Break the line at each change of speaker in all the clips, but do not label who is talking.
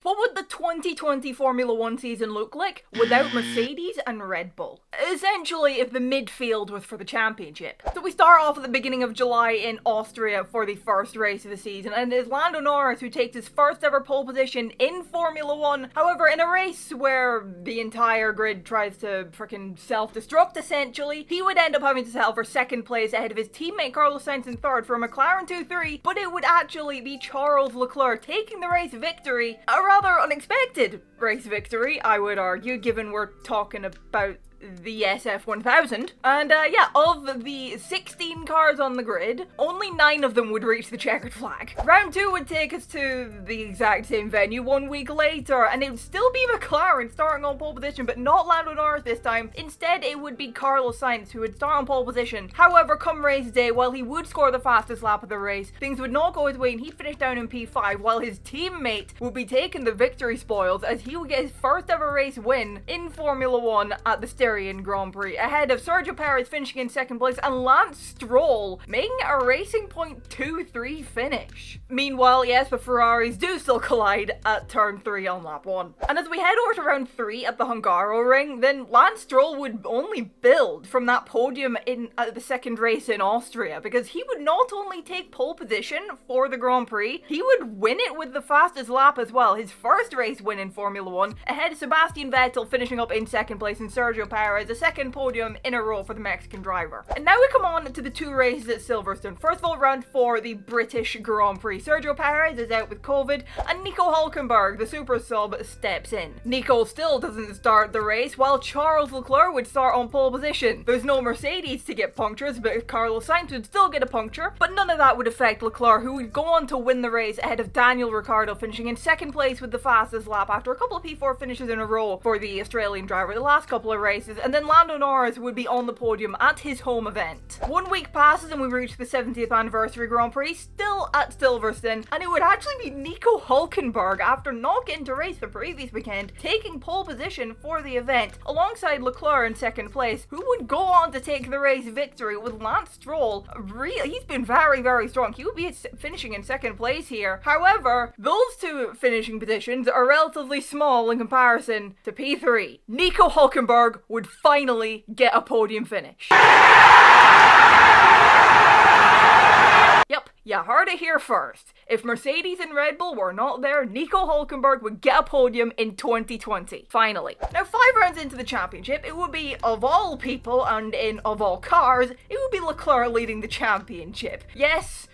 What would the 2020 Formula 1 season look like without Mercedes and Red Bull? Essentially, if the midfield was for the championship. So we start off at the beginning of July in Austria for the first race of the season, and it's Lando Norris who takes his first ever pole position in Formula 1. However, in a race where the entire grid tries to freaking self-destruct essentially, he would end up having to settle for second place ahead of his teammate Carlos Sainz in third for a McLaren 2-3, but it would actually be Charles Leclerc taking the race victory. A rather unexpected race victory, I would argue, given we're talking about the SF1000. And of the 16 cars on the grid, only 9 of them would reach the checkered flag. Round 2 would take us to the exact same venue 1 week later, and it would still be McLaren starting on pole position, but not Lando Norris this time. Instead, it would be Carlos Sainz who would start on pole position. However, come race day, while he would score the fastest lap of the race, things would not go his way and he'd finish down in P5, while his teammate would be taking the victory spoils as he would get his first ever race win in Formula 1 at the Grand Prix, ahead of Sergio Perez finishing in second place and Lance Stroll making a Racing Point 2-3 finish. Meanwhile, yes, the Ferraris do still collide at turn 3 on lap 1. And as we head over to round 3 at the Hungaroring, then Lance Stroll would only build from that podium in the second race in Austria, because he would not only take pole position for the Grand Prix, he would win it with the fastest lap as well, his first race win in Formula 1, ahead of Sebastian Vettel finishing up in second place and Sergio Perez, a second podium in a row for the Mexican driver. And now we come on to the 2 races at Silverstone. First of all, round 4, the British Grand Prix. Sergio Perez is out with COVID, and Nico Hülkenberg, the super sub, steps in. Nico still doesn't start the race, while Charles Leclerc would start on pole position. There's no Mercedes to get punctures, but Carlos Sainz would still get a puncture, but none of that would affect Leclerc, who would go on to win the race ahead of Daniel Ricciardo, finishing in second place with the fastest lap after a couple of P4 finishes in a row for the Australian driver the last couple of races, and then Lando Norris would be on the podium at his home event. 1 week passes and we reach the 70th anniversary Grand Prix, still at Silverstone, and it would actually be Nico Hülkenberg, after not getting to race the previous weekend, taking pole position for the event, alongside Leclerc in second place, who would go on to take the race victory with Lance Stroll. He's been very, very strong. He would be finishing in second place here. However, those 2 finishing positions are relatively small in comparison to P3. Nico Hülkenberg would finally get a podium finish. Yep, you heard it here first. If Mercedes and Red Bull were not there, Nico Hülkenberg would get a podium in 2020. Finally. Now, 5 rounds into the championship, it would be, of all people and of all cars, it would be Leclerc leading the championship. Yes,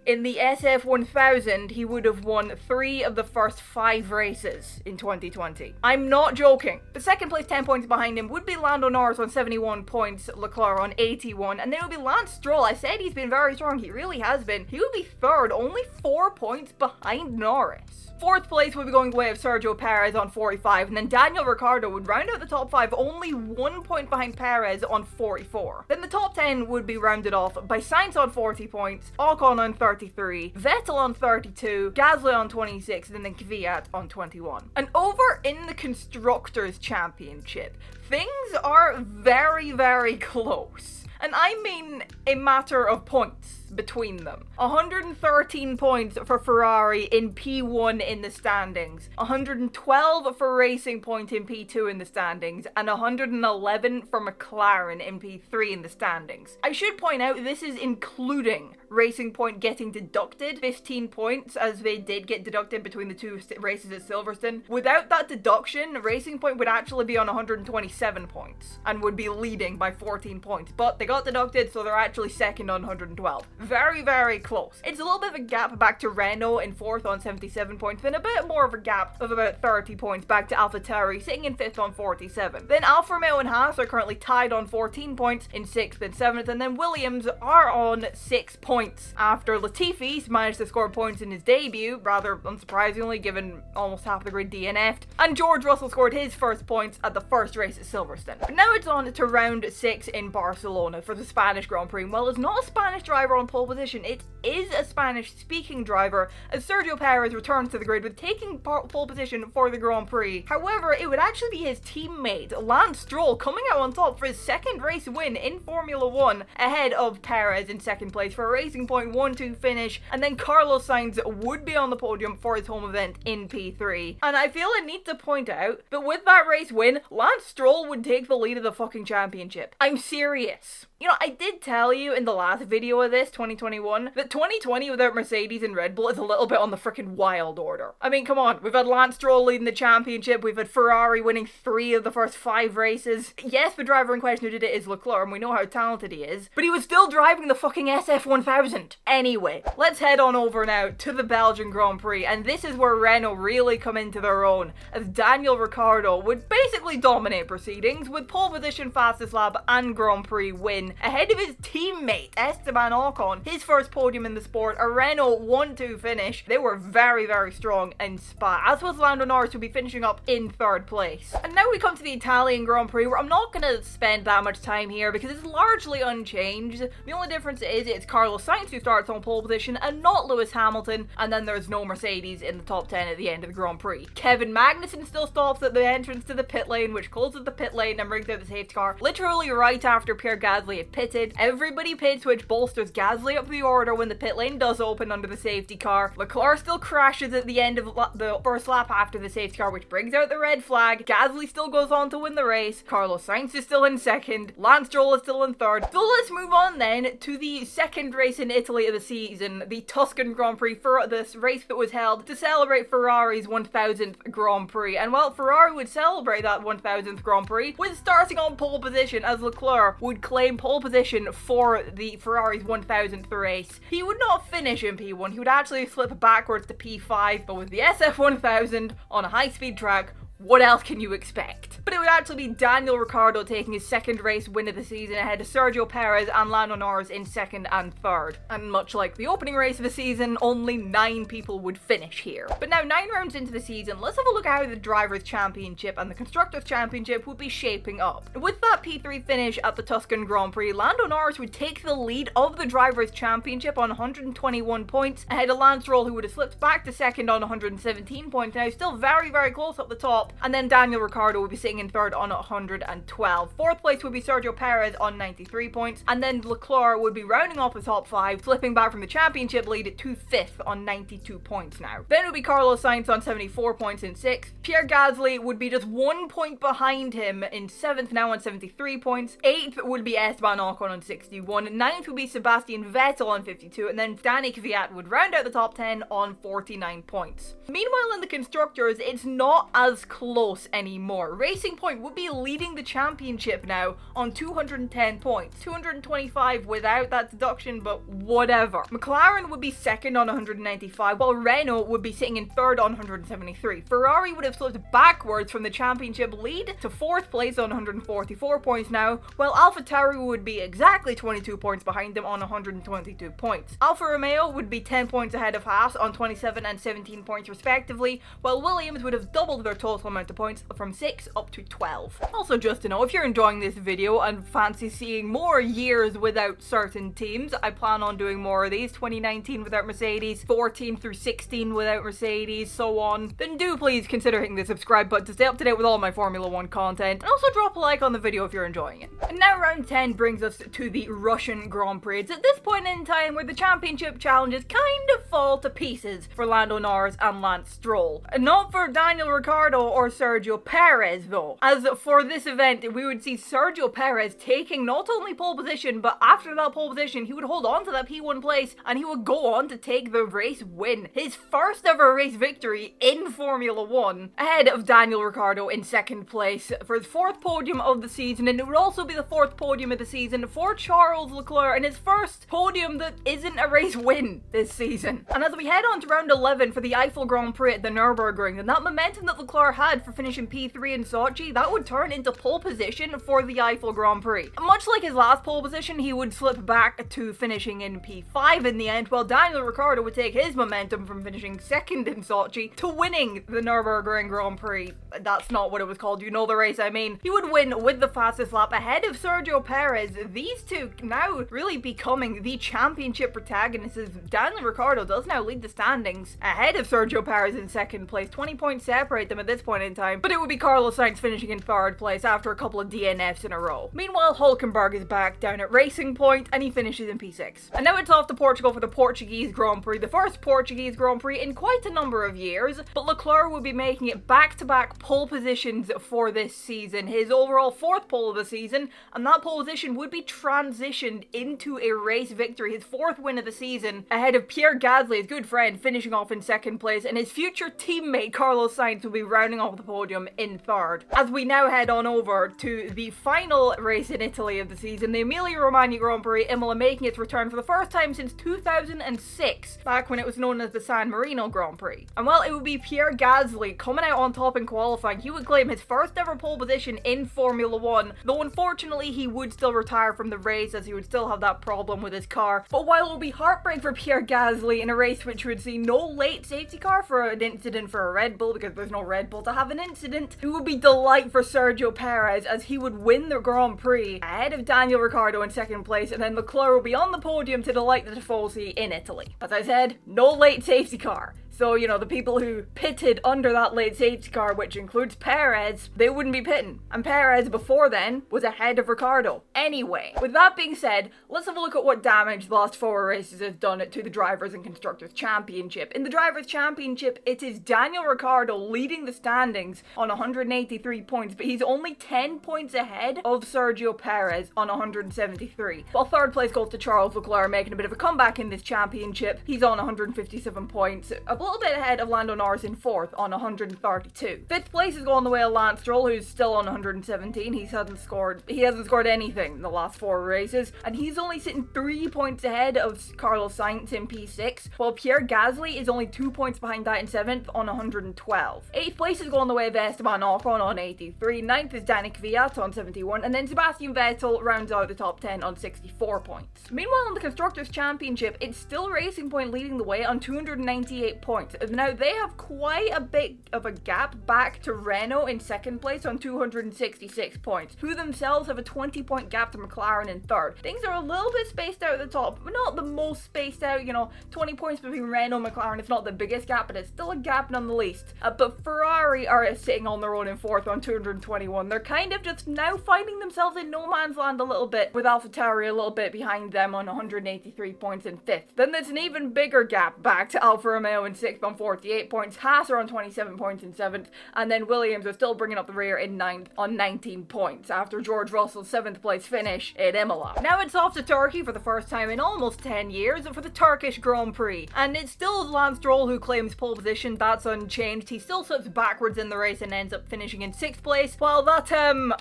in the SF1000, he would have won 3 of the first 5 races in 2020. I'm not joking. The second place 10 points behind him would be Lando Norris on 71 points, Leclerc on 81, and then it would be Lance Stroll. I said he's been very strong, he really has been. He would be third, only 4 points behind Norris. Fourth place would be going the way of Sergio Perez on 45, and then Daniel Ricciardo would round out the top 5, only 1 point behind Perez on 44. Then the top 10 would be rounded off by Sainz on 40 points, Ocon on 33, Vettel on 32, Gasly on 26, and then Kvyat on 21. And over in the Constructors' Championship, things are very, very close. And I mean a matter of points between them. 113 points for Ferrari in P1 in the standings, 112 for Racing Point in P2 in the standings, and 111 for McLaren in P3 in the standings. I should point out this is including Racing Point getting deducted 15 points, as they did get deducted between the 2 races at Silverstone. Without that deduction, Racing Point would actually be on 127 points and would be leading by 14 points, but they got deducted, so they're actually second on 112. Very, very close. It's a little bit of a gap back to Renault in 4th on 77 points, then a bit more of a gap of about 30 points back to AlphaTauri sitting in 5th on 47. Then Alfa Romeo and Haas are currently tied on 14 points in 6th and 7th, and then Williams are on 6 points after Latifi's managed to score points in his debut, rather unsurprisingly given almost half the grid DNF'd, and George Russell scored his first points at the first race at Silverstone. But now it's on to round 6 in Barcelona. Barcelona for the Spanish Grand Prix. Well, it's not a Spanish driver on pole position, it is a Spanish-speaking driver, as Sergio Perez returns to the grid with taking pole position for the Grand Prix. However, it would actually be his teammate, Lance Stroll, coming out on top for his second race win in Formula 1, ahead of Perez in second place for a Racing Point 1-2 finish, and then Carlos Sainz would be on the podium for his home event in P3. And I feel I need to point out that with that race win, Lance Stroll would take the lead of the fucking championship. I'm serious. You know, I did tell you in the last video of this, 2021, that 2020 without Mercedes and Red Bull is a little bit on the freaking wild order. I mean, come on, we've had Lance Stroll leading the championship, we've had Ferrari winning 3 of the first 5 races. Yes, the driver in question who did it is Leclerc, and we know how talented he is, but he was still driving the fucking SF1000. Anyway, let's head on over now to the Belgian Grand Prix, and this is where Renault really come into their own, as Daniel Ricciardo would basically dominate proceedings with pole position, fastest lap, and Grand Prix win, ahead of his teammate Esteban Ocon, his first podium in the sport, a Renault 1-2 finish. They were very, very strong in Spa, as was Lando Norris, who'll be finishing up in 3rd place. And now we come to the Italian Grand Prix, where I'm not going to spend that much time here because it's largely unchanged. The only difference is it's Carlos Sainz who starts on pole position and not Lewis Hamilton, and then there's no Mercedes in the top 10 at the end of the Grand Prix. Kevin Magnussen still stops at the entrance to the pit lane, which closes the pit lane and brings out the safety car literally right after Pierre Gasly had pitted. Everybody pits, which bolsters Gasly up the order when the pit lane does open under the safety car. Leclerc still crashes at the end of the first lap after the safety car, which brings out the red flag. Gasly still goes on to win the race. Carlos Sainz is still in 2nd. Lance Stroll is still in 3rd. So let's move on then to the 2nd race in Italy of the season, the Tuscan Grand Prix, for this race that was held to celebrate Ferrari's 1000th Grand Prix. And well, Ferrari would celebrate that 1000th Grand Prix with starting on pole position, as Leclerc would claim pole position for the Ferrari's 1000th race. He would not finish in P1, he would actually slip backwards to P5, but with the SF1000 on a high-speed track, what else can you expect? But it would actually be Daniel Ricciardo taking his 2nd race win of the season ahead of Sergio Perez and Lando Norris in 2nd and 3rd. And much like the opening race of the season, only 9 people would finish here. But now 9 rounds into the season, let's have a look at how the Drivers' Championship and the Constructors' Championship would be shaping up. With that P3 finish at the Tuscan Grand Prix, Lando Norris would take the lead of the Drivers' Championship on 121 points, ahead of Lance Stroll, who would have slipped back to 2nd on 117 points, now still very, very close up the top. And then Daniel Ricciardo would be sitting in 3rd on 112. 4th place would be Sergio Perez on 93 points, and then Leclerc would be rounding off the top 5, slipping back from the championship lead to 5th on 92 points now. Then it would be Carlos Sainz on 74 points in 6th. Pierre Gasly would be just 1 point behind him in 7th now on 73 points. 8th would be Esteban Ocon on 61. 9th would be Sebastian Vettel on 52, and then Danny Kvyat would round out the top 10 on 49 points. Meanwhile, in the Constructors, it's not as close anymore. Racing Point would be leading the championship now on 210 points. 225 without that deduction, but whatever. McLaren would be 2nd on 195, while Renault would be sitting in 3rd on 173. Ferrari would have slipped backwards from the championship lead to 4th place on 144 points now, while AlphaTauri would be exactly 22 points behind them on 122 points. Alfa Romeo would be 10 points ahead of Haas on 27 and 17 points respectively, while Williams would have doubled their total amount of points from 6 up to 12. Also, just to know, if you're enjoying this video and fancy seeing more years without certain teams, I plan on doing more of these. 2019 without Mercedes, 14 through 16 without Mercedes, so on. Then do please consider hitting the subscribe button to stay up to date with all my Formula 1 content, and also drop a like on the video if you're enjoying it. And now round 10 brings us to the Russian Grand Prix. It's at this point in time where the championship challenges kind of fall to pieces for Lando Norris and Lance Stroll. And not for Daniel Ricciardo or Sergio Perez though, as for this event we would see Sergio Perez taking not only pole position, but after that pole position he would hold on to that P1 place and he would go on to take the race win. His first ever race victory in Formula 1, ahead of Daniel Ricciardo in 2nd place for his 4th podium of the season, and it would also be the 4th podium of the season for Charles Leclerc and his first podium that isn't a race win this season. And as we head on to round 11 for the Eifel Grand Prix at the Nürburgring, and that momentum that Leclerc had had for finishing P3 in Sochi, that would turn into pole position for the Eifel Grand Prix. Much like his last pole position, he would slip back to finishing in P5 in the end, while Daniel Ricciardo would take his momentum from finishing second in Sochi to winning the Nürburgring Grand Prix. That's not what it was called, you know the race I mean. He would win with the fastest lap ahead of Sergio Perez. These two now really becoming the championship protagonists, as Daniel Ricciardo does now lead the standings ahead of Sergio Perez in second place. 20 points separate them at this point in time, but it would be Carlos Sainz finishing in third place after a couple of DNFs in a row. Meanwhile, Hülkenberg is back down at Racing Point and he finishes in P6. And now it's off to Portugal for the Portuguese Grand Prix, the first Portuguese Grand Prix in quite a number of years, but Leclerc will be making it back-to-back pole positions for this season, his overall fourth pole of the season, and that pole position would be transitioned into a race victory, his fourth win of the season, ahead of Pierre Gasly, his good friend, finishing off in second place, and his future teammate Carlos Sainz will be rounding off the podium in third. As we now head on over to the final race in Italy of the season, the Emilia-Romagna Grand Prix, Imola making its return for the first time since 2006, back when it was known as the San Marino Grand Prix. And while it would be Pierre Gasly coming out on top in qualifying, he would claim his first ever pole position in Formula 1, though unfortunately he would still retire from the race as he would still have that problem with his car. But while it will be heartbreak for Pierre Gasly in a race which would see no late safety car for an incident for a Red Bull, because there's no Red Bull to have an incident, it would be delight for Sergio Perez as he would win the Grand Prix ahead of Daniel Ricciardo in second place, and then Leclerc will be on the podium to delight the Tifosi in Italy. As I said, no late safety car. So, you know, the people who pitted under that late safety car, which includes Perez, they wouldn't be pitting. And Perez, before then, was ahead of Ricciardo. Anyway, with that being said, let's have a look at what damage the last 4 races has done to the Drivers' and Constructors' Championship. In the Drivers' Championship, it is Daniel Ricciardo leading the standings on 183 points, but he's only 10 points ahead of Sergio Perez on 173. While third place goes to Charles Leclerc, making a bit of a comeback in this championship. He's on 157 points. A little bit ahead of Lando Norris in fourth on 132. Fifth place is going the way of Lance Stroll, who's still on 117. He hasn't scored anything in the last 4 races, and he's only sitting 3 points ahead of Carlos Sainz in P6, while Pierre Gasly is only 2 points behind that in 7th on 112. 8th place is going the way of Esteban Ocon on 83. 9th is Dani Kvyat on 71, and then Sebastian Vettel rounds out the top 10 on 64 points. Meanwhile, in the Constructors' Championship, it's still Racing Point leading the way on 298 points. Now, they have quite a bit of a gap back to Renault in second place on 266 points, who themselves have a 20-point gap to McLaren in third. Things are a little bit spaced out at the top, but not the most spaced out, you know, 20 points between Renault and McLaren. It's not the biggest gap, but it's still a gap none the least. But Ferrari are sitting on their own in fourth on 221. They're kind of just now finding themselves in no man's land a little bit, with AlphaTauri a little bit behind them on 183 points in fifth. Then there's an even bigger gap back to Alfa Romeo in sixth on 48 points, Haas are on 27 points in 7th, and then Williams are still bringing up the rear in 9th on 19 points after George Russell's 7th place finish in Imola. Now it's off to Turkey for the first time in almost 10 years for the Turkish Grand Prix, and it's still Lance Stroll who claims pole position. That's unchanged. He still slips backwards in the race and ends up finishing in 6th place, while that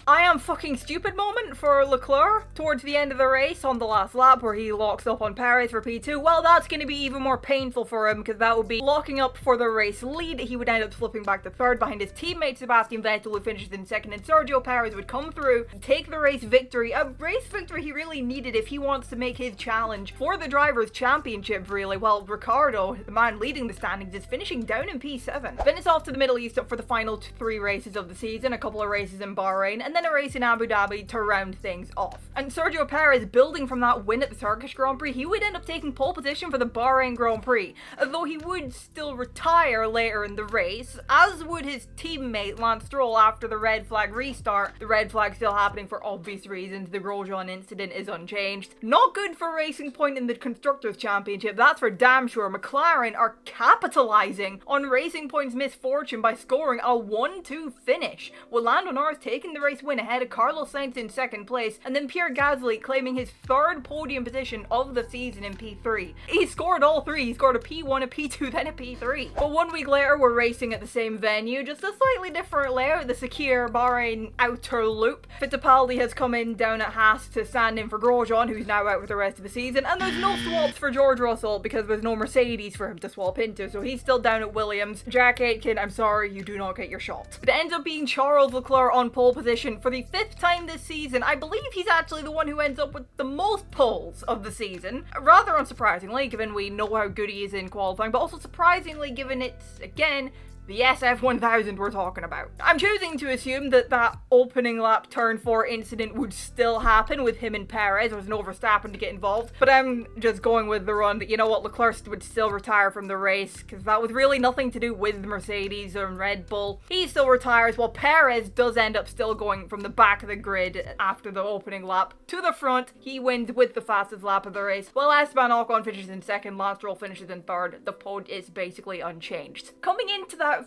I am fucking stupid moment for Leclerc towards the end of the race on the last lap where he locks up on Perez for P2, well, that's going to be even more painful for him because that would be locking up for the race lead. He would end up flipping back to third behind his teammate Sebastian Vettel, who finishes in second, and Sergio Perez would come through, take the race victory, a race victory he really needed if he wants to make his challenge for the Drivers' Championship, really, while Ricciardo, the man leading the standings, is finishing down in P7. Then it's off to the Middle East for the final 3 races of the season, a couple of races in Bahrain, and then a race in Abu Dhabi to round things off. And Sergio Perez, building from that win at the Turkish Grand Prix, he would end up taking pole position for the Bahrain Grand Prix, although he would still retire later in the race, as would his teammate Lance Stroll after the red flag restart. The red flag still happening for obvious reasons. The Grosjean incident is unchanged. Not good for Racing Point in the Constructors' Championship, that's for damn sure. McLaren are capitalizing on Racing Point's misfortune by scoring a 1-2 finish, with Lando Norris taking the race win ahead of Carlos Sainz in second place, and then Pierre Gasly claiming his 3rd podium position of the season in P3. He scored all 3. He scored a P1, a P2, then in a P3. But 1 week later, we're racing at the same venue, just a slightly different layout, the Sakir Bahrain outer loop. Fittipaldi has come in down at Haas to stand in for Grosjean, who's now out for the rest of the season, and there's no swaps for George Russell because there's no Mercedes for him to swap into, so he's still down at Williams. Jack Aitken, I'm sorry, you do not get your shot. It ends up being Charles Leclerc on pole position for the 5th time this season. I believe he's actually the one who ends up with the most poles of the season. Rather unsurprisingly, given we know how good he is in qualifying, but also surprisingly given it's, again, the SF1000 we're talking about. I'm choosing to assume that that opening lap turn 4 incident would still happen with him and Perez. There was no Verstappen to get involved, but I'm just going with the run that, you know what, Leclerc would still retire from the race because that was really nothing to do with Mercedes or Red Bull. He still retires while Perez does end up still going from the back of the grid after the opening lap to the front. He wins with the fastest lap of the race, while Esteban Ocon finishes in second, Lance Stroll finishes in third. The podium is basically unchanged. Coming into that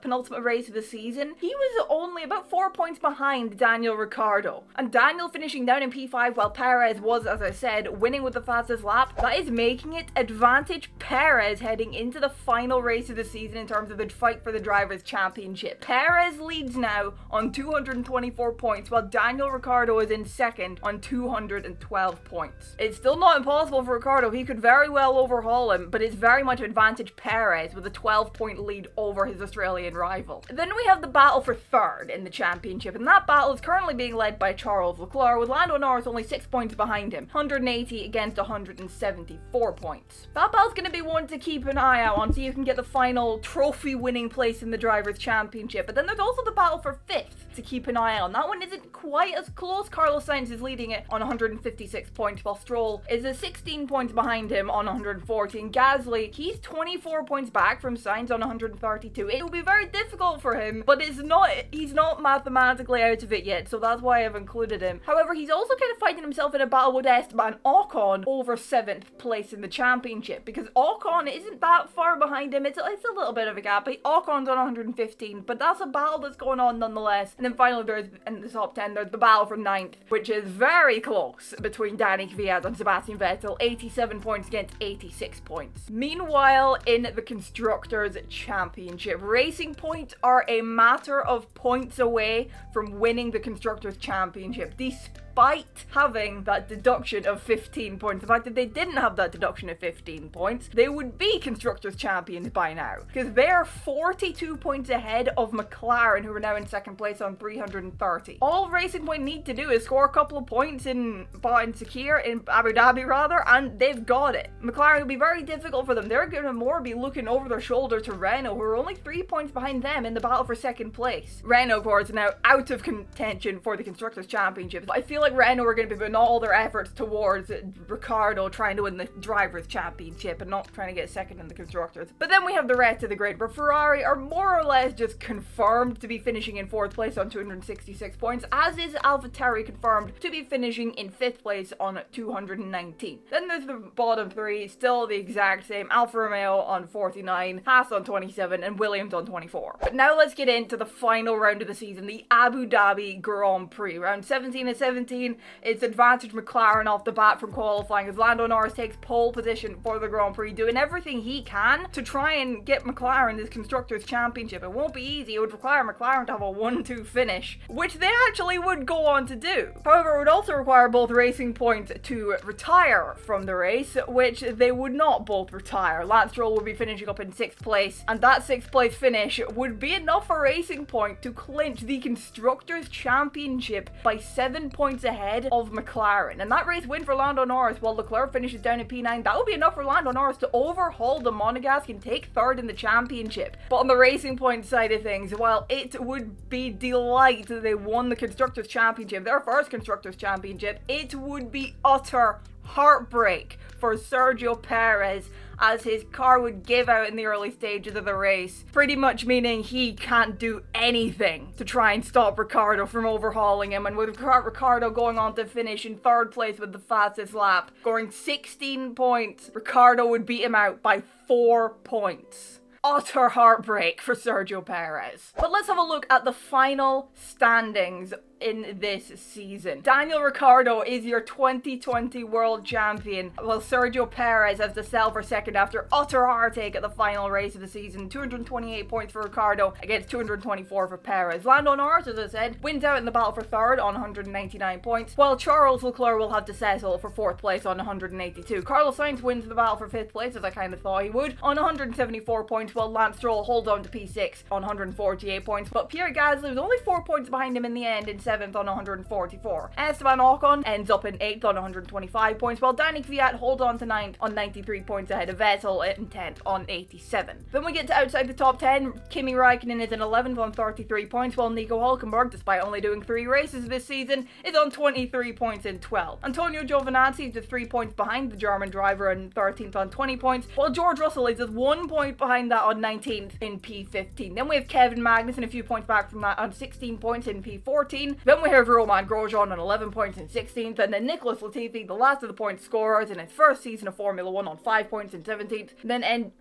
penultimate race of the season, he was only about 4 points behind Daniel Ricciardo. And Daniel finishing down in P5 while Perez was, as I said, winning with the fastest lap. That is making it advantage Perez heading into the final race of the season in terms of the fight for the Drivers' Championship. Perez leads now on 224 points while Daniel Ricciardo is in second on 212 points. It's still not impossible for Ricciardo. He could very well overhaul him, but it's very much advantage Perez with a 12-point lead over his Australian rival. Then we have the battle for third in the championship, and that battle is currently being led by Charles Leclerc, with Lando Norris only 6 points behind him, 180 against 174 points. That battle's going to be one to keep an eye out on, so you can get the final trophy-winning place in the Drivers' Championship. But then there's also the battle for fifth to keep an eye on. That one isn't quite as close. Carlos Sainz is leading it on 156 points, while Stroll is 16 points behind him on 114. Gasly, he's 24 points back from Sainz on 132. It will be very difficult for him, but he's not mathematically out of it yet, so that's why I've included him. However, he's also kind of finding himself in a battle with Esteban Ocon over 7th place in the championship, because Ocon isn't that far behind him. It's a little bit of a gap, but Ocon's on 115, but that's a battle that's going on nonetheless. And then finally, there's, in the top 10, there's the battle for 9th, which is very close between Dani Kvyat and Sebastian Vettel, 87 points against 86 points. Meanwhile, in the Constructors' Championship, Racing Point are a matter of points away from winning the Constructors' Championship, despite having that deduction of 15 points. The fact that they didn't have that deduction of 15 points, they would be Constructors' Champions by now, because they are 42 points ahead of McLaren, who are now in second place on 330. All Racing Point need to do is score a couple of points in Sakir, in Abu Dhabi rather, and they've got it. McLaren will be very difficult for them. They're going to more be looking over their shoulder to Renault, who are only 3 points behind them in the battle for second place. Renault, of course, now out of contention for the Constructors' Championship. I feel like Renault are going to be putting all their efforts towards Ricciardo trying to win the Drivers' Championship and not trying to get second in the Constructors. But then we have the rest of the grid, where Ferrari are more or less just confirmed to be finishing in 4th place on 266 points, as is AlphaTauri confirmed to be finishing in 5th place on 219. Then there's the bottom 3, still the exact same. Alfa Romeo on 49, Haas on 27, and Williams on 24. But now let's get into the final round of the season, the Abu Dhabi Grand Prix. Round 17 and 17, it's advantage McLaren off the bat from qualifying, as Lando Norris takes pole position for the Grand Prix, doing everything he can to try and get McLaren this Constructors' Championship. It won't be easy. It would require McLaren to have a 1-2 finish, which they actually would go on to do. However, it would also require both Racing Point to retire from the race, which they would not both retire. Lance Stroll would be finishing up in 6th place, and that 6th place finish would be enough for Racing Point to clinch the Constructors' Championship by 7 points ahead of McLaren. And that race win for Lando Norris while Leclerc finishes down in P9, that would be enough for Lando Norris to overhaul the Monegasque and take 3rd in the championship. But on the Racing Point side of things, while it would be delight that they won the Constructors' Championship, their first Constructors' Championship, it would be utter heartbreak for Sergio Perez, as his car would give out in the early stages of the race, pretty much meaning he can't do anything to try and stop Ricciardo from overhauling him. And with Ricciardo going on to finish in 3rd place with the fastest lap, scoring 16 points, Ricciardo would beat him out by 4 points. Utter heartbreak for Sergio Perez. But let's have a look at the final standings in this season. Daniel Ricciardo is your 2020 world champion, while Sergio Perez has to sell for second after utter heartache at the final race of the season. 228 points for Ricciardo against 224 for Perez. Lando Norris, as I said, wins out in the battle for third on 199 points, while Charles Leclerc will have to settle for fourth place on 182. Carlos Sainz wins the battle for fifth place, as I kind of thought he would, on 174 points, while Lance Stroll holds on to P6 on 148 points, but Pierre Gasly was only 4 points behind him in the end in 7th on 144. Esteban Ocon ends up in 8th on 125 points, while Danny Kvyat holds on to 9th on 93 points ahead of Vettel in 10th on 87. Then we get to outside the top 10. Kimi Raikkonen is in 11th on 33 points, while Nico Hulkenberg, despite only doing 3 races this season, is on 23 points in 12th. Antonio Giovinazzi is just 3 points behind the German driver in 13th on 20 points, while George Russell is just 1 point behind that on 19th in P15. Then we have Kevin Magnussen a few points back from that on 16 points in P14. Then we have Romain Grosjean on 11 points in 16th, and then Nicholas Latifi, the last of the point scorers in his first season of Formula 1, on 5 points in 17th. Then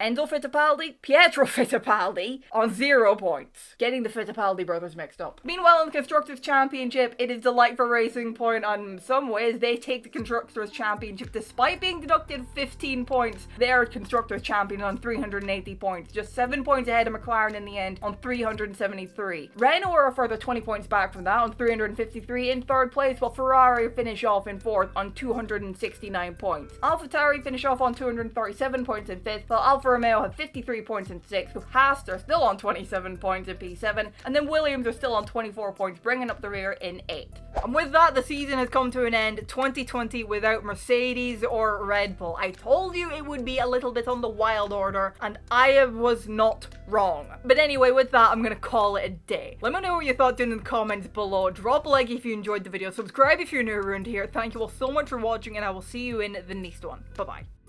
Enzo Fittipaldi, Pietro Fittipaldi on 0 points. Getting the Fittipaldi brothers mixed up. Meanwhile, in the Constructors' Championship, it is delight for Racing Point. On some ways, they take the Constructors' Championship despite being deducted 15 points. They are Constructors' Champion on 380 points, just 7 points ahead of McLaren in the end on 373. Renault are a further 20 points back from that on 353 in third place, while Ferrari finish off in fourth on 269 points. AlphaTauri finish off on 237 points in fifth, while Alfa Romeo have 53 points in 6th, with Haas are still on 27 points in P7, and then Williams are still on 24 points, bringing up the rear in 8th. And with that, the season has come to an end. 2020 without Mercedes or Red Bull. I told you it would be a little bit on the wild order, and I was not wrong. But anyway, with that, I'm gonna call it a day. Let me know what you thought down in the comments below. Drop a like if you enjoyed the video, subscribe if you're new around here. Thank you all so much for watching, and I will see you in the next one. Bye bye.